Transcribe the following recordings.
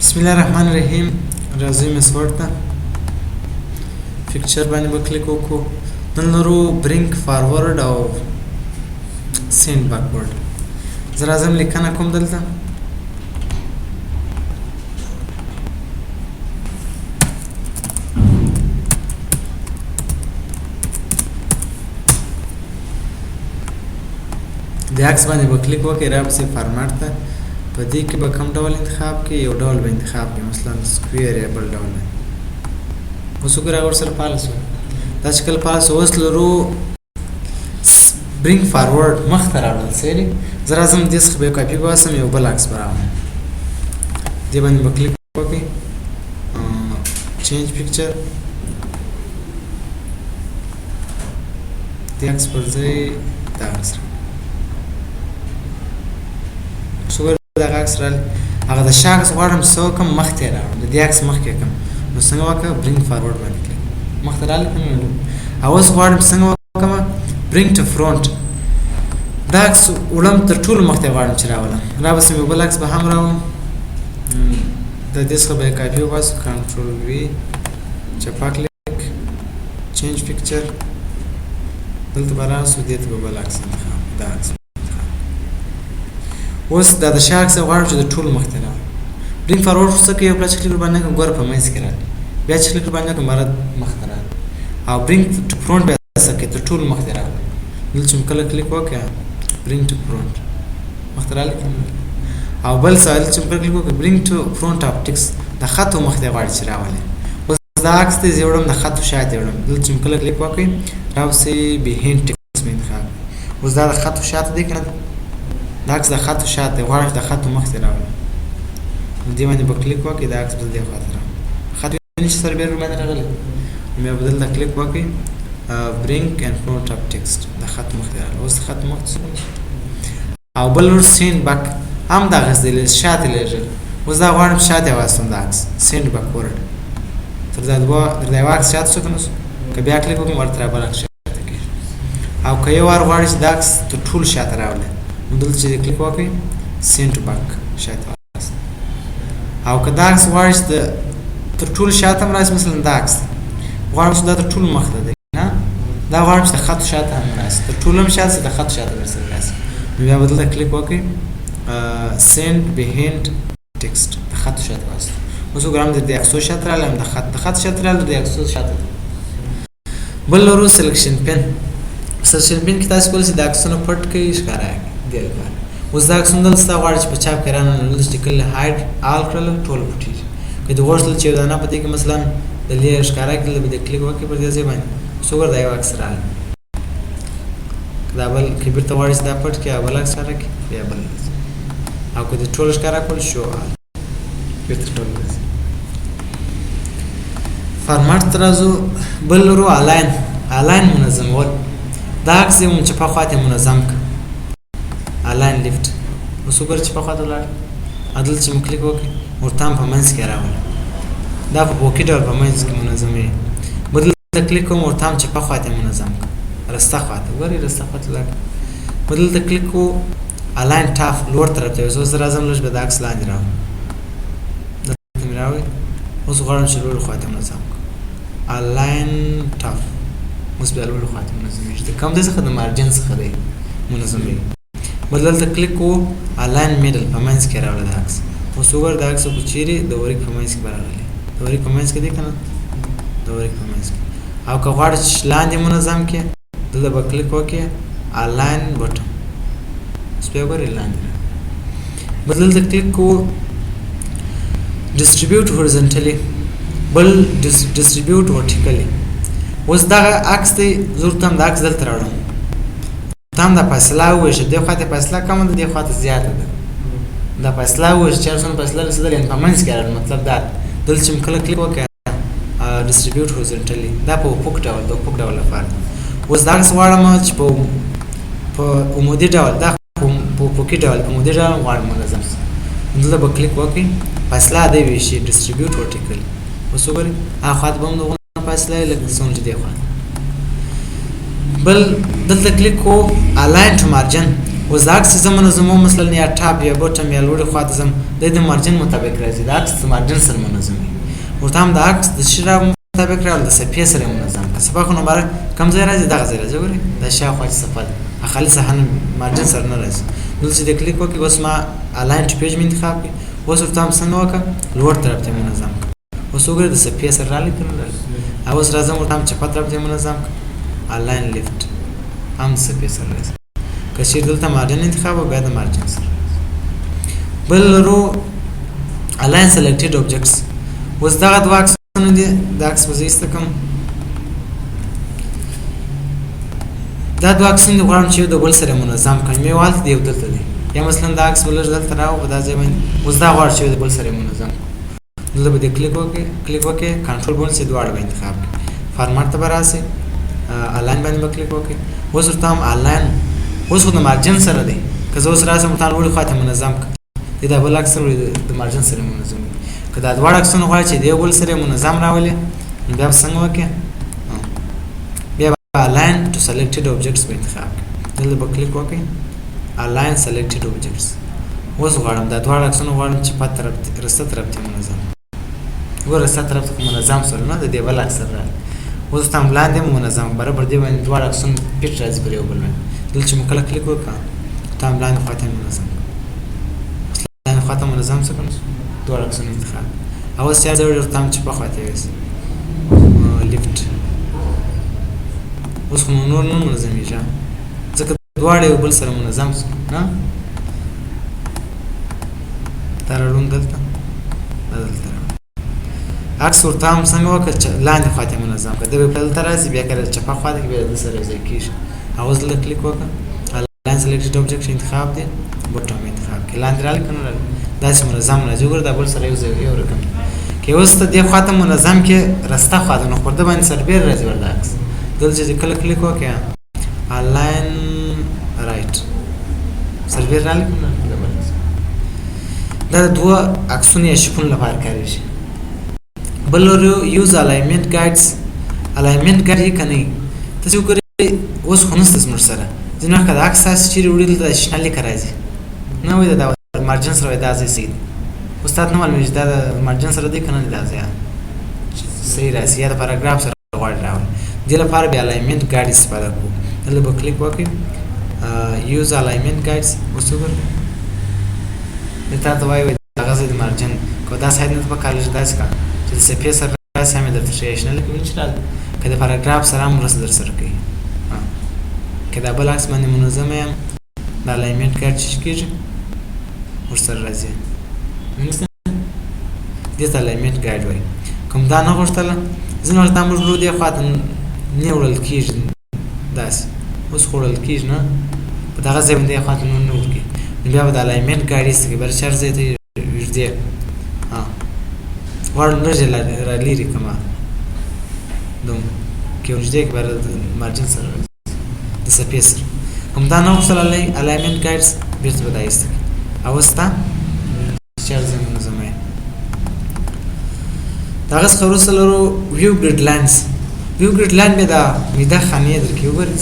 بسم الله الرحمن الرحیم. راځئ مسور ته پکچر باندې به کلیک وکړو. نن لرو برینګ فارورډ او سینډ بیکورډ. زه راځم لیکنه کوم دلته د عکس باندې به کلیک وکړئ، راپسې فارمټ ته. په دې کې به کوم ډول انتخاب کړئ؟ یو ډول به انتخاب کړئ، مثلا سکویر یا بل ډول. اوس وګورئ ورسره فعال شو. دا چې کله فعال شو اوس لرو برینګ فارورډ مخ ته راوړل سوی. زه راځم دې څخه به یو کاپي باسم، یو بل عکس به راوړم. دې باندې به کلیک وکړئ، چینج پکچر. دې عکس پر ځای دا عکس دغه عکس راغلی. هغه د شا عکس غواړم څه وکړم؟ مخ ته یې راوړم، د دې عکس مخکې کړم. نو څنګه وکړه؟ برینګ فارورډ باندې کلیک مخ ته راغلی که نه؟ او اوس غواړم څنګه وکړم؟ برینګ ټو فرونټ. دا عکس وړم تر ټولو مخ ته یې غواړم چې راولم. رابسم یو بل عکس به هم راوړم. د دې څخه به یې کاپي وباسو، کنټرول وي، چپا کلیک، چینج پکچر. دلته به راسو، دې ته به بل عکس انتخاب، دا عکس. اوس دا د شا عکس غواړم چې د ټولو مخ ته راوړم. برینګ فارورډ څه کوي؟ یو پلا چې کلیک ورباندې کړم ګوره په منځ کې راغلی، بیا چې کلیک ورباندې کړم بیا مخ ته راغلی. او برینګ ټو فرونټ بیا څه کوي؟ تر ټولو مخ ته راغلی. دلته چې کله کلیک وکړه برینګ ټو فرونټ مخ ته راغلی. او بل څه چې کله کلیک وکړه برینګ ټو فرونټ اف ټکس، د خطو مخ ته غواړي چې راولي. اوس دا عکس ته زه وړم، د خطو شا ته وړم. دلته چې کله کلیک وکړئ راوسئ بهیند ټکس مې انتخاب. اوس دا د خطو شا ته دی که نه؟ دا عکس د خطو شا ته غواړم چې د خطو مخ ته راولم. نو دې باندې به کلیک وکړئ، دا عکس به دې خوا ته راولم. خط وینئ چې سر بیا ورباندې راغلی. نو بیا به دلته کلیک وکړئ برینګ اینډ فرونټ اف ټکسټ، د خط مخ ته راغلی. اوس د خط مخ ته او بل ور سینډ بیک هم دغسې دی، شا ته لېږل. اوس دا غواړم شا ته یې واستوم دا عکس سینډ بیکورډ. تر دا یو عکس شا ته شو که نه شو؟ که بیا کلیک وکړم ورته را بل عکس شا ته کېږي. او که یو وار غواړئ چې دا عکس تر ټولو شا ته راولي، نو دلته چې کلیک وکړئ سینډ بیک شا ته واست. او که دا عکس غواړئ چې تر ټولو شا ته هم راشي، مثلا دا عکس غواړم چې دا تر ټولو مخ ته دی، نه دا غواړم چې د خطو شا ته هم راشي، تر ټولو هم شا ته، د خطو شا ته ورسره راشي. نو بیا به دلته کلیک وکړئ سینډ بهیند ټکسټ، د خطو شا ته واست. اوس وګورم د دې عکسو شا ته راغلی، د خط شا ته راغلی، د عکسو شا ته. بل لرو سلیکشن پین. سلیکشن پین کې تاسو کولی شئ د عکسونه پټ کړئ، ښکاره کړئ. دې لپاره اوس دا عکسونه دلته ستا غواړي چې په چاپ کې راننوځي، چې کله هایډ آل کړل ټول پټېږي. که دې غوښتل چې یو دانه په دې کې مثلا د لیر ښکاره کړل، به دې کلیک وکړئ پر دې ځای باندې. اوس وګوره دا یو عکس راغلی. دا بل که بېرته غواړئ چې دا پټ کړي او بل عکس ښکاره کړي، بیا بل. او که دې ټول ښکاره کړل شو آل، بېرته ټول راځي. فارمټ ته راځو. بل لرو الاین منظمول. دا عکس یې چپه خوا ته منظم کړه، الاین لیفت. اوس وګوره چپه خوا ته ولاړ. دلته چې مو کلیک وکړئ ورته هم په منځ کې راولي، دا په بوکي ډول په منځ کې منظموي. بل دلته کلیک کوم ورته هم چپه خوا ته منظم کړه، رسته خوا ته. ګورئ رسته خوا ته ولاړ. بل دلته کلیک کوو الاین ټاف لوړ طرف ته. اوس زه راځم لږ به د عکس لاندې راوړم، دلته مې راوړئ. اوس غواړم چې لوړ خوا ته منظم کړم الاین ټاف. اوس بیا لوړ خوا ته منظمېږي، د کوم ځای څخه؟ د مارجن څخه دی منظمېږي. بل دلته کلیک کوو الاین میډل، په منځ کې راوړه دا عکس. اوس وګوره دا عکس به چیرې د وریک په منځ کې به راغلی. د وریک په منځ کې دی که نه؟ د وریک په منځ کې. او که غواړئ چې لاندې منظم کړې، دلته به کلیک وکړې الاین بټن. اوس بیا وګورئ لاندې راغلی. بل دلته کلیک کوو ډسټریبیوټ هورزنټلي، بل ډسټریبیوټ ورټیکلي. اوس دغه عکس دی، زه ورته هم د عکس دلته راوړم، ورته هم دا فاصله وویشت. دې خوا ته فاصله کمه ده، دې خوا ته زیاته ده. دا فاصله وویشت چې هر څومره فاصله رسېدلې، یعنې په منځ کې راغلی. مطلب دا دلته چې کله کلیک وکړه ډسټریبیوټ هورزنټلي، دا په افق ډول، د افق ډول لپاره. اوس دا عکس غواړم چې په عمودي ډول، دا په افقي ډول، په عمودي ډول غواړم منظم شي. دلته به کلیک وکړئ، فاصله دې ویشي ډسټریبیوټ ورټیکلي. اوس وګورئ هغه خوا ته به هم دغونه فاصله یې لکه څومره چې دې خوا ته. بل دلته کلیک کوو الاین ټو مارجن. اوس دا عکس زه منظموم مثلا یا ټاپ یا بوټم یا لوړې خواته ځم دی د مارجن مطابق راځي دا عکس د مارجن سره منظم وي ورته هم د عکس د شیره مطابق راغلی د صفحې سره منظم که صفحه خو نو باره کوم ځای راځي دغه ځای راځي ګورئ دا شاوخوا چې صفحه ده خالي صحنه مارجن سره نه راځي دلته چې د کلیک وکړي اوس ما الاین ټو پیج مې انتخاب کړي اوس ورته هم څنګه وکړه لوړ طرف ته منظم کړه اوس وګورئ د صفحې سره راغلی که نه راغلی اوس راځم ورته هم چپه طرف ته منظم کړه الاین لیفت هم د صفحې سره راځي که چیرې دلته مارجن انتخاب او بیا د مارجن سره بل لرو الاین سلیکټډ اوبجیکټس اوس دغه دوه عکسونه دي دا عکس به زه ایسته کړم دا دوه عکسونه دي غواړم چې یو د بل سره منظم کړم یو هلته دی یو دلته دی یا مثلا دا عکس به لږ دلته راو په دا ځای باندې اوس دا غواړم چې یو د بل سره منظم کړم دلته به دې کلیک وکړې کنټرول بول چې دواړه به انتخاب کړي فارمات ته به راسئ الاین باندې به کلیک وکړئ اوس ورته هم الاین اوس خو د مارجن سره دی که زه اوس راسم ورته لوړې خواته منظم کړم دی دا بل عکس د مارجن سره منظم وي که دا دواړه عکسونه غواړئ چې د یو بل سره منظم راولي نو بیا به څنګه وکړې بیا به الاین ټو سلیکټډ اوبجیکټس به انتخاب کړئ دلته به کلیک وکړئ الاین سلیکټډ اوبجیکټس اوس غواړم دا دواړه عکسونه غواړم چې په طرف رسته طرف ته منظم ګوره رسته طرف ته منظم سره نه د دې بل عکس سره راغلی اوس ورته هم لاندې هم منظم برابر دې باندې دواړه عکسونه پیټ راځي پر یو بل باندې دلته چې مو کله کلیک وکړه ورته هم لاندې خواته منظم لاندې خواته منظم څه کړم دواړه عکسونه انتخاب اوس چې ځای ورته هم چپه خواته یوسئ لیفټ اوس خو نور نه منظمېږي ځکه دواړه یو بل سره منظم شو نه دا راړوم دلته دلته عکس ورته هم څنګه وکړه چې لاندې خواته منظم کړه دا به دلته راځي بیا کله چپه خواته کې بیا د سره یو ځای کېږي اوس دلته کلیک وکړه الاین سلیکټډ اوبجیکټ انتخاب دی بوټم انتخاب کړئ لاندې راغلی که نه راغلی داسې منظم راځي ګوره دا بل سره یو ځای یو رقم که اوس ته دې خواته منظم کې رسته خواته نو پر ده باندې سربیر راځي ورته عکس دلته چې کله کلیک وکړې الاین رایټ سربیر راغلی که نه دا د دوه عکسونو یا شکلونو لپاره کارېږي بل لرو یوز الاینمنټ ګایډز الاینمنټ ګایډ یې که نه وي تاسې وګورئ اوس خو نشته زموږ سره ځینې وخت که د عکس تاسې چیرې وړي دلته شنه لیکه راځي نه وایي دا مارجن سره وایي دا ځای صحیح دی اوس تا ته نه معلومېږي دا د مارجن سره دی که نه دی دا ځای صحیح راسي یا د پاراګراف سره غواړي راولي دې لپاره بیا الاینمنټ ګایډ استفاده کوو دلته به کلیک وکړئ یوز الاینمنټ ګایډز اوس وګورئ د تا ته وایي دغه ځای د مارجن که دا ساید نه ته پکار لږ داسې کړه چې د صفحې سره راسي هم یې درته ښیي شنه لیکه ویني چې راځي که د پاراګراف سره هم مرسته در سره کوي که دا بل عکس باندې منظمه یم د الاینمنټ ګایډ چې کېږي ورسره راځي وینئ دې ته الاینمنټ ګایډ وایي کوم دا نه غوښتله ځینې وخت دا موږ وړو دې خواته نه وړل کېږي داسې اوس خو وړل کېږي نه په دغه ځای باندې دې خواته نه وړو کېږي نو بیا به د الاینمنټ ګایډ ایسته کړي بله چهر ځای ته یې ږدې غواړم لږ یې رالرې کړمه دومره که یې ږدې کړي بیا د مارجن سره راځي د صفحې سره هم دا نه غوښتل الاینمنټ ګایډز بېرته به دا ایسته کړي اوس تا چهر ځای منظمه یې د هغه څخه وروسته لرو ویو ګریډ لاینز ویو ګریډ لاین بیا د ویده خانې درکړي وګورئ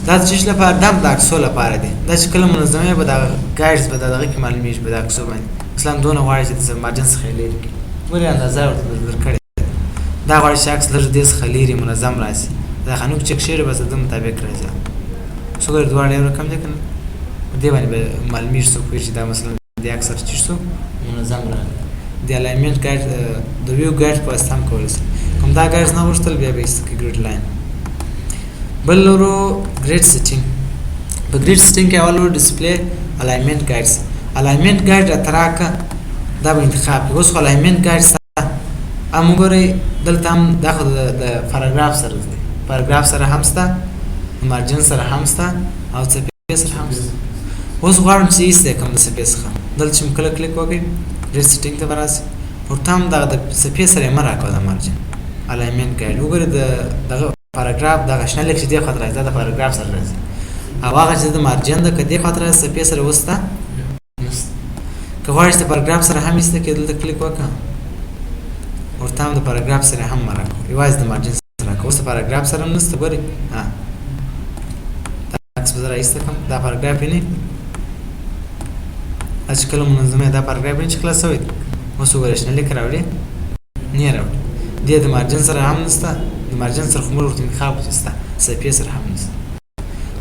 دا د څه لپاره دا د عکسو لپاره دی دا چې کله منظمه به د ګایډز به د دغه کې معلومېږي به د عکسو باندې مثلا دونه غواړي چې د مارجن څخه یې لرې کړي ګورئ اندازه ورته درکړې دا غواړي چې عکس لږ دې څخه لرې منظم راسي دا خانوک چک شوی بس د مطابق راځي څو ګر دواړه یو رقم دي کنه دې باندې به معلومیږي څوک چې دا مثلا د اکثر چیز څو منظم راځي د الاینمنټ ګایډ د ویو ګایډ په استعمال کول کوم دا ګایډ نه ورستل بیا به است کې ګریډ لاین بل ورو ګریډ سیټینګ په ګریډ سیټینګ کې اول ډسپلی الاینمنټ ګایډز الاینمنټ ګایډ اتراکه دا به انتخاب کې اوس الاینمنټ ګایډ امګوري دلته هم دغه د پاراګراف سره دی پاراګراف سره هم ستا مارجن سره هم ستا او صفحې سره هم ستا اوس غواړم چې ایسته کوم د صفحې څخه دلته چې کله کلیک وکړئ ریډ سیټینګ ته براسي ورته هم دغه د صفحې سره یې مه راکوه د مارجن الاینمنټ ګایډ وګورئ دغه پاراګراف دغه شنه لیک چې دې خواته راځي دا د پاراګراف سره راځي او هغه چې د مارجن ده که دې خواته راځي صفحې سره اوس ستا که غواړئ چې د پاراګراف سره هم ایسته کړې دلته کلیک وکړه ورته هم د پاراګراف سره هم مه راکوه یوازې د مارجن سره راکوه اوس د پاراګراف سره هم نشته ګورئ دا عکس به زه راایسته کړم دا پاراګراف یې نه چې کله منظمه دا پاراګراف یې چې خلاص شوی اوس وګورئ شنه لیک راوړي نه راوړي دې د مارجن سره هم نشته د مارجن سره خو موږ ورته انتخاب نشته صفحې سره هم نشته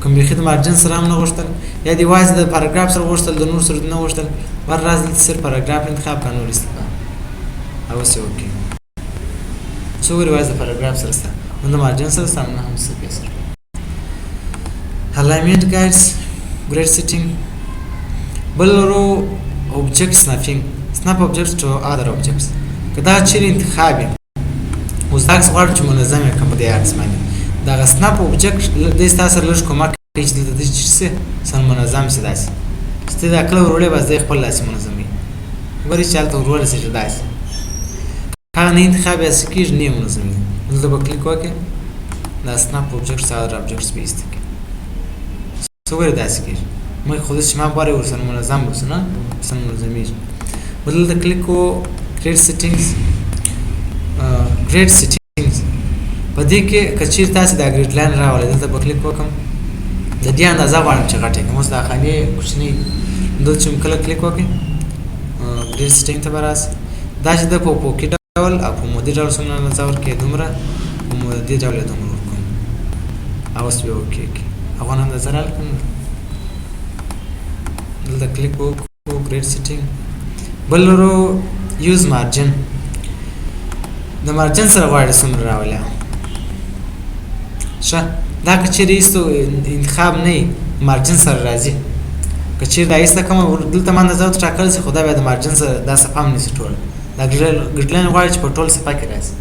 کوم بیخي د مارجن سره هم نه غوښتل یا د یوازې د پاراګراف سره غوښتل د نور سره نه غوښتل بر راز دلته صرف پاراګراف انتخاب کړه نور استفاده اوس یې وکړئ څو وګورئ یوازې د پاراګراف سره شته نو د مارجن سره شته نه هم صفحې سره alignment guides grid setting بل ورو object snapping snap objects to other objects کدا چیرې انتخاب اوس دا څه غواړي چې منظم یې کوم دی اړس باندې دا snap object د تاسو لږ کومک کوي چې د دې څه سم منظم شي داسې چې دا کله ورولې بس د خپل لاس منظمي ورې چالت ورولې شي داسې کله نه انتخاب یې سکیږي نه منظمي دلته به کلیک وکړئ دا snap objects other objects به استفاده څو ور داسې کېږي مې خو دې ما باره ورسره منظم وسنه سم منظمي بدل د کلیکو grid settings په دې کې کچیر تاسو دا ګریډ لاین راولې دلته په کلیک وکم د دې اندازه غواړم چې غټه کوم اوس دا خاني کوچنی دلته چې کله کلیک وکړم ګریډ سیټینګ ته براس دا چې د پوکي ډول او په مودي ډول څنګه نظر کې دومره په مودي ډول دومره ورکوم اوس به اوکې هغه نه نظر الکم دلته کلیک وکړو ګریډ سیټینګ بلرو یوز مارجن د مارجن سره غواړي څومره راولې ښه دا که چیرې ایستو انتخاب نه مارجن سره راځي که چیرې دا ایسته کومه دلته ما نظر ته ټاکل شي خو دا بیا د مارجن سره دا صفحه هم نشي ټول دا ګریډ لاین غواړي چې په ټول صفحه کې راشي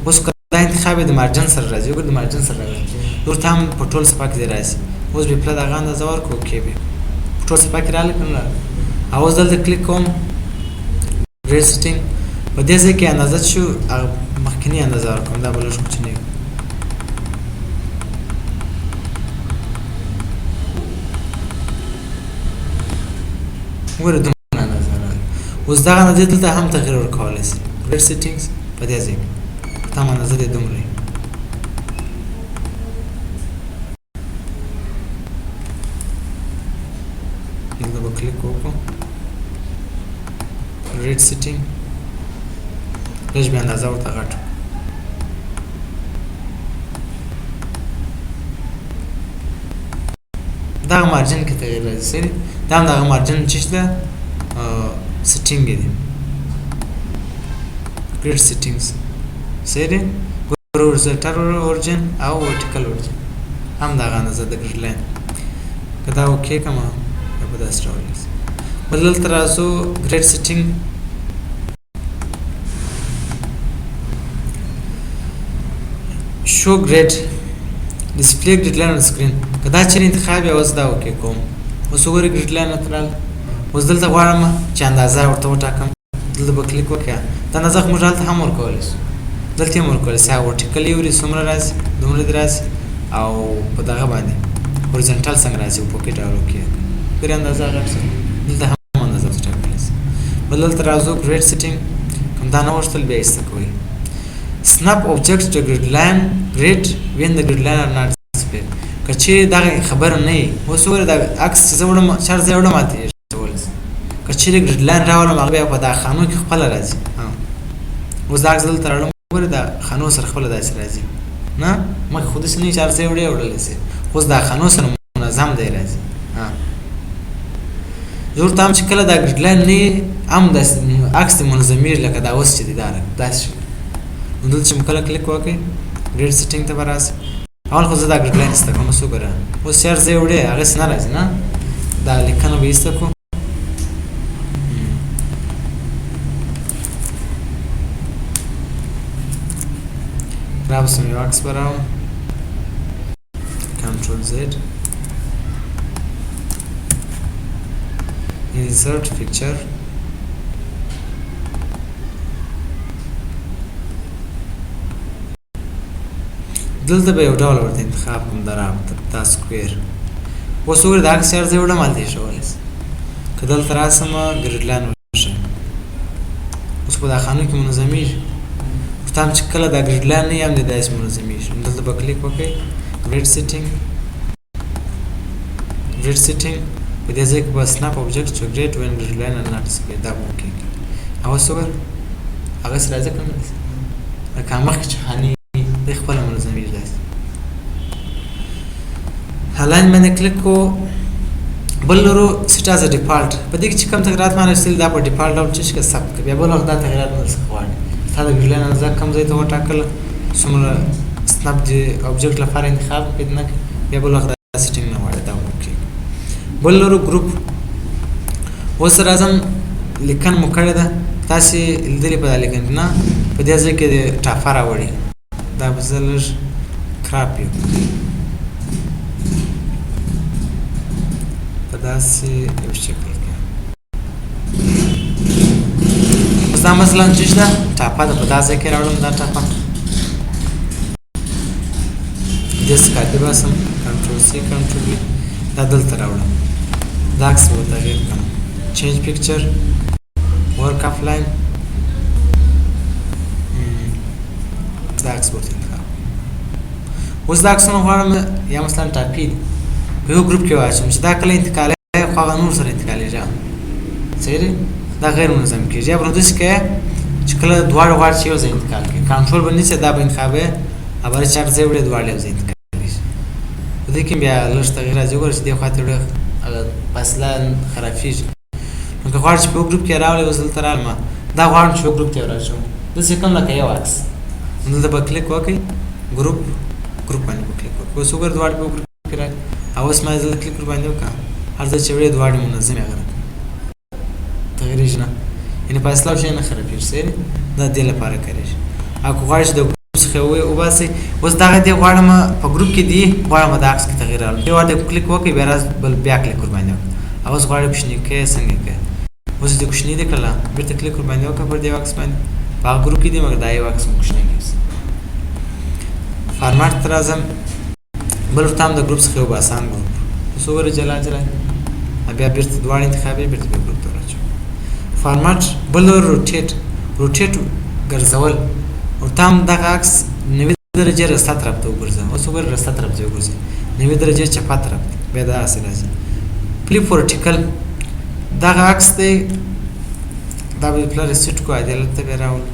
اوس که دا انتخاب د مارجن سره راځي وګورئ د مارجن سره راځي ورته هم په ټول صفحه کې راشي اوس به پله دغه اندازه ورکړو اوکې به په ټول صفحه کې راغلی که نه راغلی اوس دلته کلیک کوم ګریډ سیټینګ په دې ځای کې اندازه شو مخکنی اندازه ورکوم دا به لږ کوچنی وګوره دومره اندازه راغله اوس دغه اندازې دلته هم تغییر ورکولی شي ګریډ سیټینګز په دې ځای کې تمام اندازه دې دومره وي دلته به کلیک وکړو ګریډ سیټینګ لږ بیا اندازه ورته غټه دغه مارجن کې تغییر راځي سړي دا هم دغه مارجن چې ده سیټینګ دی ګریډ سیټینګز سړي هورزنټال اورجن او ورټیکل اورجن هم دغه اندازه د ګریډ لاین که دا اوکې کړم به داسې راولي بل دلته راځو ګریډ سیټینګ show grid display grid line on screen کدا چې انتخاب یې اوس دا اوکې کوم اوس وګورئ grid line ترال اوس دلته غواړم چې اندازه ورته وټاکم دلته به کلیک وکړم دا اندازه موږ دلته هم ورکولی شو دلته هم ورکولی شو ورټیکل یې ورې څومره راځي دومره دې راځي او په دغه باندې هورزنټال څنګه راځي په پوکې ډول وکړي پرې اندازه غټ شي دلته هم اندازه وټاکلی شي بل دلته راځو ګریډ سیټینګ کوم دا نه غوښتل بیا ایسته کوئ snap objects to grid line grid when the grid line are not displayed کچې دا خبره نه وي اوس وګوره دا عکس چې زه وړم چار ځای وړم ماته ډول کچې ګریډ لاین راولم هغه بیا په دا خانو کې خپل راځي اوس دا عکس دلته راوړم وګوره دا خانو سره خپل داسې راځي نه مخ خود سنې چار ځای وړل شي اوس دا خانو سره منظم دی راځي زور تام چې کله دا ګریډ لاین نه هم د عکس منظمیر لکه دا اوس چې دی دا داسې دلته چې کله کلیک وکړئ ګریډ سیټینګ ته به راشي اول خو زه دا ګریډ لاین ایسته کوم اوس وګوره اوس چار ځای وړې هغسې نه راځي نه دا لیکنه به ایسته کړو رابسم یو عکس به راوړم کنټرول زد insert picture دلته به یو ډول ورته انتخاب کوم دا سکویر اوس وګوره دا عکس چار ځای وړم هلته ایښولی شي که دلته راسم ګریډ لاین وښیم اوس په دا خانو کې منظمیږي ورته هم چې کله دا ګریډ لاین نه وي هم دې داسې منظمیږي دلته به کلیک وکړئ ګریډ سیټینګ ریډ سیټینګ په دې ځای کې به سنپ اوبجیکټ چې ګریټ وین ګریډ لاین نه ډسپلی دا مو کېږي او څوګر هغه سره ځکه نه لکه مخکې چې خاني د خپل منظمي داسې هلاین باندې کلیک کو بل لرو سیټ از ډیفالت په دې کې چې کوم تغیرات باندې رسیدل دا په ډیفالت ډول چې ثبت کړي بیا بل وخت دا تغیرات نه څرګندوي تا د ګریډ لاین ځکه کوم ځای ته وټاکل څومره سنپ د اوبجیکټ لپاره انتخاب کړي نه بیا بل وخت دا سیټینګ نه وړي دا وکړي بل لرو ګروپ اوس راځم لیکن مو کړی ده تاسې لیدلې په دا لیکن نه په دې ځای کې د ټافه راوړي دا به زه لږ کراپ یو په داسې یو شکل کې اوس دا مثلا چې ده ټاپه ده په دا ځای کې راوړم دا ټاپه دې کاپي باسم کنټرول سی کنټرول وي دا دلته راوړم دا عکس به تغییر کړم چینج پکچر ورک افلاین دا عکس ورته انتخاب اوس دا عکسونه غواړم یا مثلا ټاپي په یو ګروپ کې واچوم چې دا کله انتقالي خو هغه نور سره انتقالېږي صحیح دی دا غیر منظم کېږي یا بل داسې کوې چې کله دواړه غواړي چې یو ځای انتقال کړي کنټرول به نیسي دا به انتخابوې خبره چې هر ځای وړې دواړه یو ځای انتقالېږي په دې کې بیا لږ تغییر راځي وګوره چې دې خوا ته وړې فاصله خرابېږي نو که غواړې چې په یو ګروپ کې راولې اوس دلته رالم دا غواړم چې یو ګروپ کې وراچوم داسې کوم لکه یو عکس دلته به کلیک وکړئ ګروپ باندې به کلیک وکړئ اوس وګوره دواړه په یو ګروپ کې راغلي او اوس ما دلته کلیک ورباندې وکړم هر ځای چې وړې دواړې منظمې هغه تغییرېږي نه یعنې فاصله او شی نه خرابېږي صحیح دی دا دې لپاره کارېږي او که غواړې چې د ګروپ څخه وباسئ اوس دغه دې غواړم په ګروپ کې دي غواړم د عکس کې تغییر راولم دې ورته کلیک وکړئ بیا راز بیا کلیک ورباندې وکړئ او اوس غواړې کوچني کوې څنګه کوې اوس دې کوچني دې کړله بېرته کلیک ورباندې وکړه پر دې عکس باندې په هغه ګروپ کې دي مګر دا یو عکس هم کوچنی کېږي فارمات ته راځم بل ورته هم د ګروپ څخه یو به اسان ګروپ اوس وګورئ جلا بیا بیرته دواړه انتخابوي بیرته بیا ګروپ ته راچوم فارمات بل روټیټ ګرځول ورته هم دغه عکس 90 درجې رسته طرف ته وګرځوم اوس وګورئ رسته طرف ته وګرځي 90 درجې چپه طرف ته بیا داسې راځي فلپ ورټیکل دغه عکس دی دا به پلار سیټ کو عدالت ته بیا راولم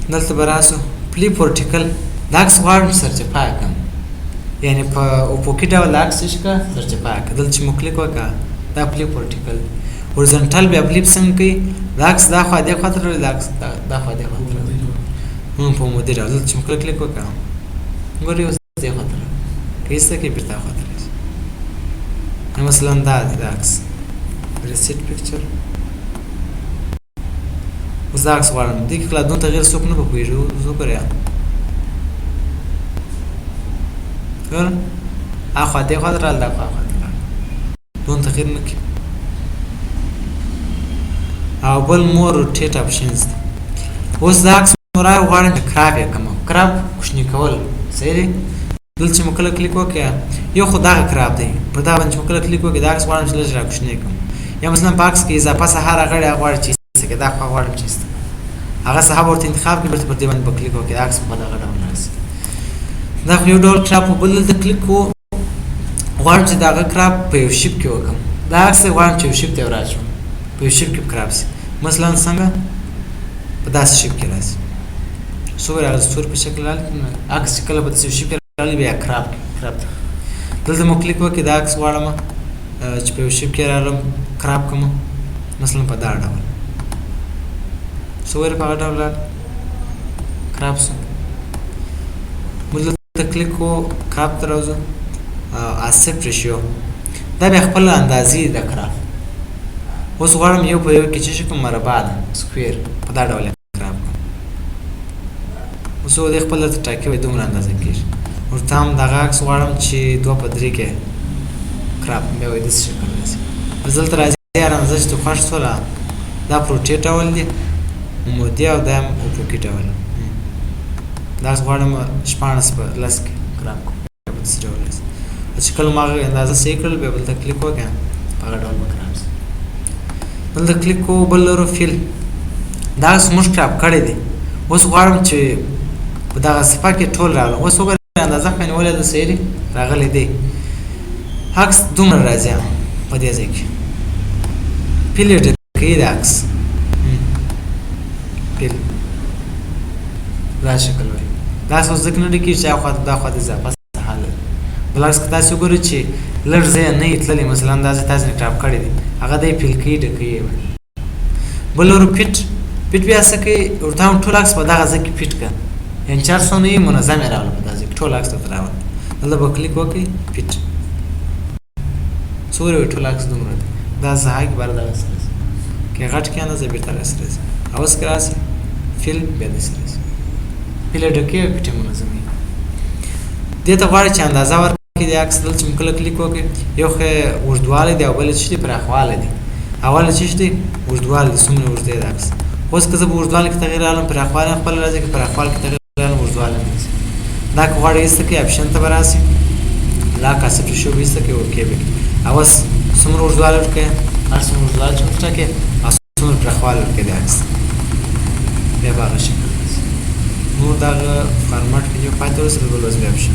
دلته به راسو فلپ ورټیکل دا عکس غواړم سرچپه کړم یعنې په افقي ډول د عکس څه کړه سرچپه کړه دلته چې مو کلیک وکړه دا فلپ ورټیکل هورزنټل بیا فلپ څنګه کوي د عکس دا خوا دې خوا ته راوړي د عکس دا خوا دې خوا ته راوړي په عمودي ډول دلته چې مو کلیک وکړه ګورئ اوس دې خوا ته راوړي که ایسته کړئ بېرته هغه خوا ته راځي مثلا دا دی د عکس ریسیټ پکچر اوس دا عکس غواړم دې کې کله دون تغییر څوک نه به پوهېږي اوس وګورئ ګوره هاخوا دې خوا ته راغله دا خوا ته راغله دون تغییر نه کوي او بل مور روټیټ اپشنز دی اوس دا عکس مرای غواړم چې کراپ یې کړم کراپ کوچني کول صحیح دی دلته چې مو کله کلیک وکړه یو خو دغه کراپ دی په دا باندې چې مو کله کلیک وکړه دا عکس غواړم چې لږ راکوچنی کړم یا مثلا په عکس کې اضافه سهار غړی غواړي چې ایسته کړي دا خوا غواړم چې ایسته هغه صاحب ورته انتخاب کړي بیرته پر دې باندې به کلیک وکړي عکس په دغه ډول راسي دا خو یو ډول کراپ و بل دلته کلیک کوو غواړم چې دغه کراپ په یو شیپ کې وکړم دا عکس غواړم چې یو شیپ ته یې وراچوم په یو شیپ کې کراپ شي مثلا څنګه په داسې شیپ کې راځي څومره هغه ستوري په شکل راغلی عکس چې کله په داسې شیپ کې راغلی بیا کراپ دلته مو کلیک وکړئ دا عکس غواړم چې په یو شیپ کې راغلم کراپ کړم مثلا په دا ډول څومره په هغه ډول کراپ شو موږ دلته کلیک کوو کراپ ته راځو اسپیکټ ریشیو دا بیا خپل اندازې د کراپ اوس غواړم یو په یو کې چې کوم مربع ده سکویر په دا ډول کراپ کړم اوس دې خپل ته ټاکي وي دومره اندازه کېږي ورته هم دغه عکس غواړم چې 2 په 3 کې کراپ بیا وایي داسې شکل راسي دلته راځي یاره اندازه چې خوښ شوله دا پروټیټ ډول دی عمودي او دا هم افقي ډول دا عکس غواړم 16 په 10 کې کراپ کړم بیا به داسې ډول راسي چې کله ما هغه اندازه صحیح کړل بیا بلته کلیک وکړم په هغه ډول به کراپ شي دلته کلیک کوو بل لرو فیل دا اوس موږ کراپ کړی دی اوس غواړم چې په دغه صفحه کې ټول راغله. اوس وګورئ اندازه خو نیولې ده صحیح راغلی دی. عکس دومره راځي په دې ځای کې فیل یې ډکوي د عکس فیل دا شکل وایي. داسې اوس ځکه نه ډکېږي چې دا خوا د اضافه ساحه لري. بلعکس که تاسې وګورئ چې لږ ځای نه وي تللی مثلا دا ځای تاسې ټاپ کړی دی هغه دی فیل کوي ډکوي. بل ورو فټ بیا څه کوي ورته هم ټول عکس په دغه ځای کې فټ کړه یعنې 400 نه وي منظم یې راغله په دغه ځای کې ټول عکس درته راغله. دلته به کلیک وکړئ فټ څو وایي ټول عکس دومره دی. دا زهاک بار دغه سره ځي که غټ کې اندازه بېرته هغه سره ځي. اوس که راسي فیل بیا دې سره ځي فیل یې ډکوي او فټ یې منظموي. دې ته غواړي چې اندازه ورکړي د عکس. دلته چې کله کلیک وکړئ یو خو اوږدوالی دی او بل یې څه دی پراخوالی دی. اول څه دی اوږدوالی دی څومره اوږد دی د عکس. اوس که زه په اوږدوالي کې تغیر راولم پراخوالی هم خپله راځي که پراخوالي کې تغیر راولم اوږدوالی هم راځي. دا که غواړئ ایسته کړئ اپشن ته به راسي لاک کاسټ شو به ایسته کړئ اوکې به کړئ. اوس څومره اوږدوالی ورکړئ هر څومره اوږدوالی چې وټاکئ او څومره پراخوالی ورکړئ د عکس بیا به هغه شکل راځي. نور دغه فارمټ کې چې پاتې ورسېده بل اوس بیا اپشن